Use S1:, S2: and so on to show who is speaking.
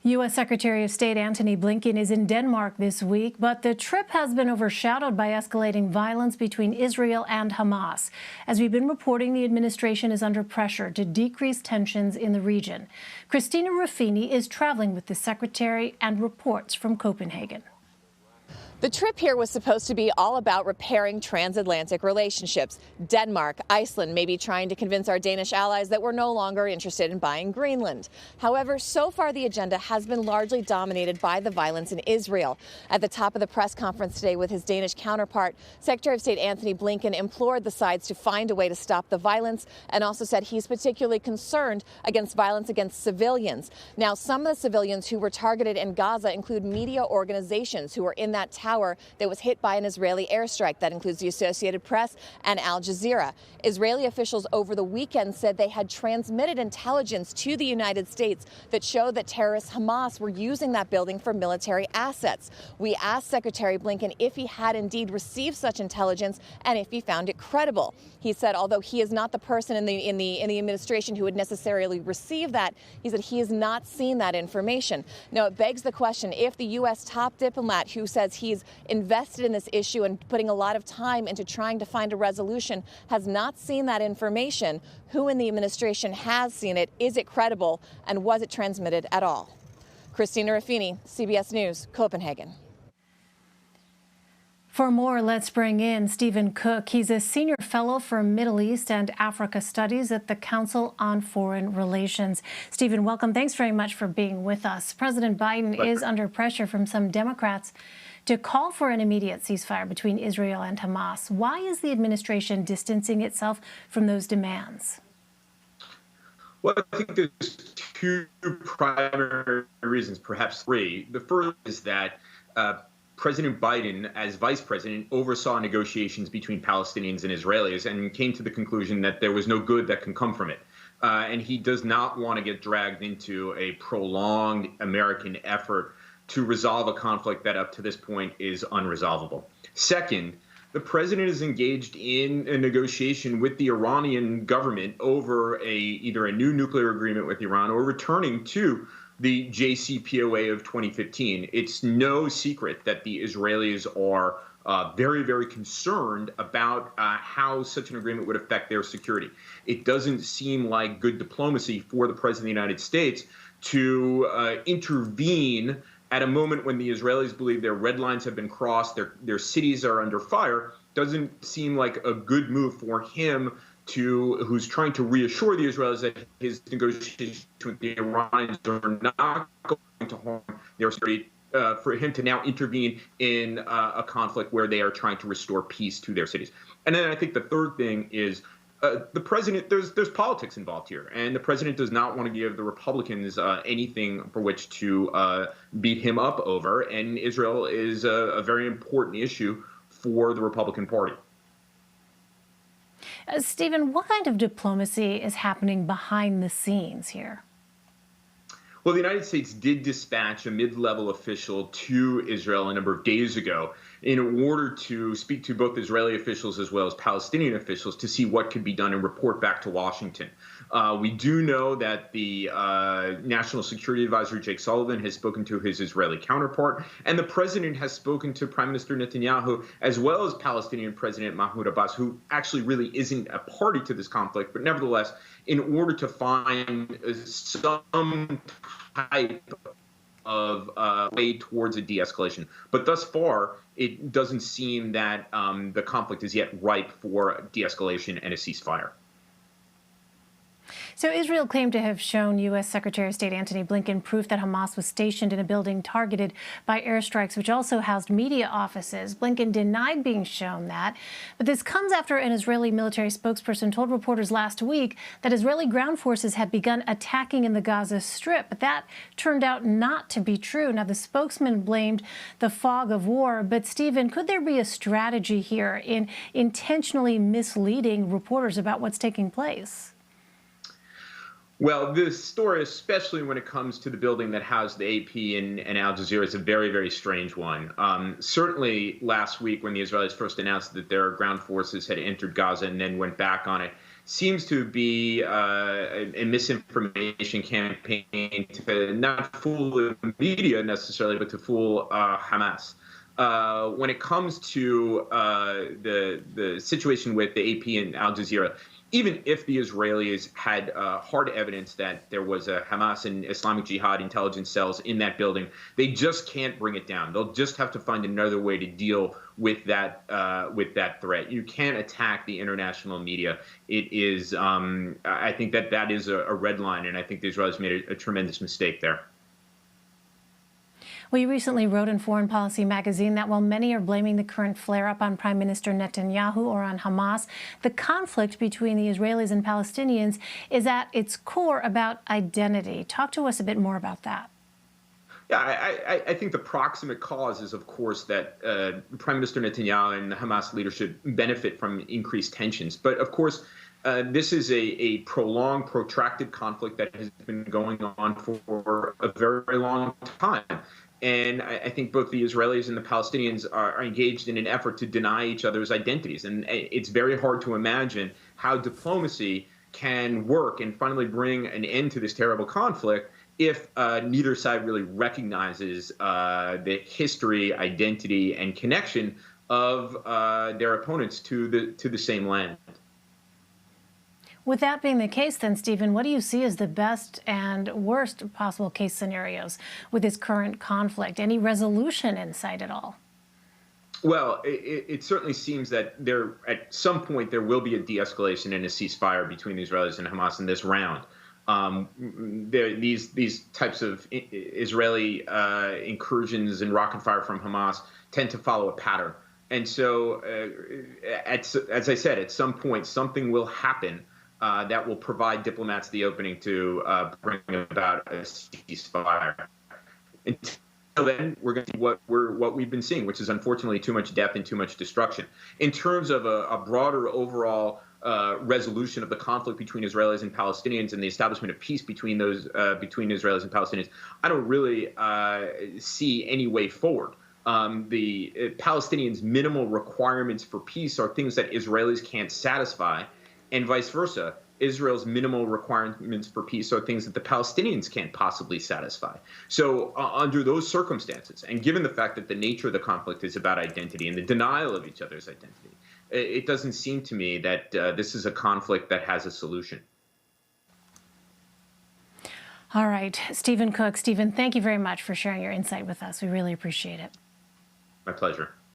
S1: U.S. Secretary of State Antony Blinken is in Denmark this week, but the trip has been overshadowed by escalating violence between Israel and Hamas. As we've been reporting, the administration is under pressure to decrease tensions in the region. Christina Ruffini is traveling with the secretary and reports from Copenhagen.
S2: The trip here was supposed to be all about repairing transatlantic relationships. Denmark, Iceland may be trying to convince our Danish allies that we're no longer interested in buying Greenland. However, so far the agenda has been largely dominated by the violence in Israel. At the top of the press conference today with his Danish counterpart, Secretary of State Antony Blinken implored the sides to find a way to stop the violence and also said he's particularly concerned against violence against civilians. Now, some of the civilians who were targeted in Gaza include media organizations who were in that tower that was hit by an Israeli airstrike. That includes the Associated Press and Al Jazeera. Israeli officials over the weekend said they had transmitted intelligence to the United States that showed that terrorist Hamas were using that building for military assets. We asked Secretary Blinken if he had indeed received such intelligence and if he found it credible. He said, although he is not the person in the administration who would necessarily receive that, he said he has not seen that information. Now, it begs the question, if the U.S. top diplomat who says he's invested in this issue and putting a lot of time into trying to find a resolution has not seen that information, who in the administration has seen it? Is it credible? And was it transmitted at all? Christina Ruffini, CBS News, Copenhagen.
S1: For more, let's bring in Stephen Cook. He's a senior fellow for Middle East and Africa Studies at the Council on Foreign Relations. Stephen, welcome. Thanks very much for being with us. President Biden is under pressure from some Democrats to call for an immediate ceasefire between Israel and Hamas. Why is the administration distancing itself from those demands?
S3: Well, I think there's two primary reasons, perhaps three. The first is that President Biden, as vice president, oversaw negotiations between Palestinians and Israelis and came to the conclusion that there was no good that can come from it. And he does not want to get dragged into a prolonged American effort to resolve a conflict that up to this point is unresolvable. Second, the president is engaged in a negotiation with the Iranian government over either a new nuclear agreement with Iran or returning to the JCPOA of 2015. It's no secret that the Israelis are very, very concerned about how such an agreement would affect their security. It doesn't seem like good diplomacy for the president of the United States to intervene at a moment when the Israelis believe their red lines have been crossed, their cities are under fire. Doesn't seem like a good move for him who's trying to reassure the Israelis that his negotiations with the Iranians are not going to harm their security, for him to now intervene in a conflict where they are trying to restore peace to their cities. And then I think the third thing is the president, there's politics involved here, and the president does not want to give the Republicans anything for which to beat him up over, and Israel is a very important issue for the Republican Party.
S1: Stephen, what kind of diplomacy is happening behind the scenes here?
S3: Well, the United States did dispatch a mid-level official to Israel a number of days ago in order to speak to both Israeli officials as well as Palestinian officials to see what could be done and report back to Washington. We do know that the National Security Advisor, Jake Sullivan, has spoken to his Israeli counterpart, and the president has spoken to Prime Minister Netanyahu, as well as Palestinian President Mahmoud Abbas, who actually really isn't a party to this conflict, but nevertheless, in order to find some type of way towards a de-escalation. But thus far, it doesn't seem that the conflict is yet ripe for de-escalation and a ceasefire.
S1: So Israel claimed to have shown U.S. Secretary of State Antony Blinken proof that Hamas was stationed in a building targeted by airstrikes, which also housed media offices. Blinken denied being shown that. But this comes after an Israeli military spokesperson told reporters last week that Israeli ground forces had begun attacking in the Gaza Strip. But that turned out not to be true. Now, the spokesman blamed the fog of war. But, Stephen, could there be a strategy here in intentionally misleading reporters about what's taking place?
S3: Well, this story, especially when it comes to the building that housed the AP and Al Jazeera, is a very, very strange one. Certainly last week when the Israelis first announced that their ground forces had entered Gaza and then went back on it, seems to be a misinformation campaign to not fool the media necessarily, but to fool Hamas. When it comes to the situation with the AP and Al Jazeera, even if the Israelis had hard evidence that there was a Hamas and Islamic Jihad intelligence cells in that building, they just can't bring it down. They'll just have to find another way to deal with that threat. You can't attack the international media. It is, I think that is a red line, and I think the Israelis made a tremendous mistake there.
S1: Well, you recently wrote in Foreign Policy magazine that while many are blaming the current flare-up on Prime Minister Netanyahu or on Hamas, the conflict between the Israelis and Palestinians is at its core about identity. Talk to us a bit more about that.
S3: Yeah, I think the proximate cause is, of course, that Prime Minister Netanyahu and the Hamas leadership benefit from increased tensions. But, of course, this is a prolonged, protracted conflict that has been going on for a very long time. And I think both the Israelis and the Palestinians are engaged in an effort to deny each other's identities. And it's very hard to imagine how diplomacy can work and finally bring an end to this terrible conflict if neither side really recognizes the history, identity, and connection of their opponents to the same land.
S1: With that being the case, then, Stephen, what do you see as the best and worst possible case scenarios with this current conflict? Any resolution in sight at all?
S3: Well, it certainly seems that at some point there will be a de-escalation and a ceasefire between the Israelis and Hamas in this round. These types of Israeli incursions and rocket fire from Hamas tend to follow a pattern. And so, as I said, at some point something will happen that will provide diplomats the opening to bring about a ceasefire. Until then, we're going to see what we've been seeing, which is unfortunately too much death and too much destruction. In terms of a broader overall resolution of the conflict between Israelis and Palestinians and the establishment of peace between between Israelis and Palestinians, I don't really see any way forward. The Palestinians' minimal requirements for peace are things that Israelis can't satisfy, and vice versa. Israel's minimal requirements for peace are things that the Palestinians can't possibly satisfy. So under those circumstances, and given the fact that the nature of the conflict is about identity and the denial of each other's identity, it doesn't seem to me that this is a conflict that has a solution.
S1: All right, Stephen Cook. Stephen, thank you very much for sharing your insight with us. We really appreciate it.
S3: My pleasure.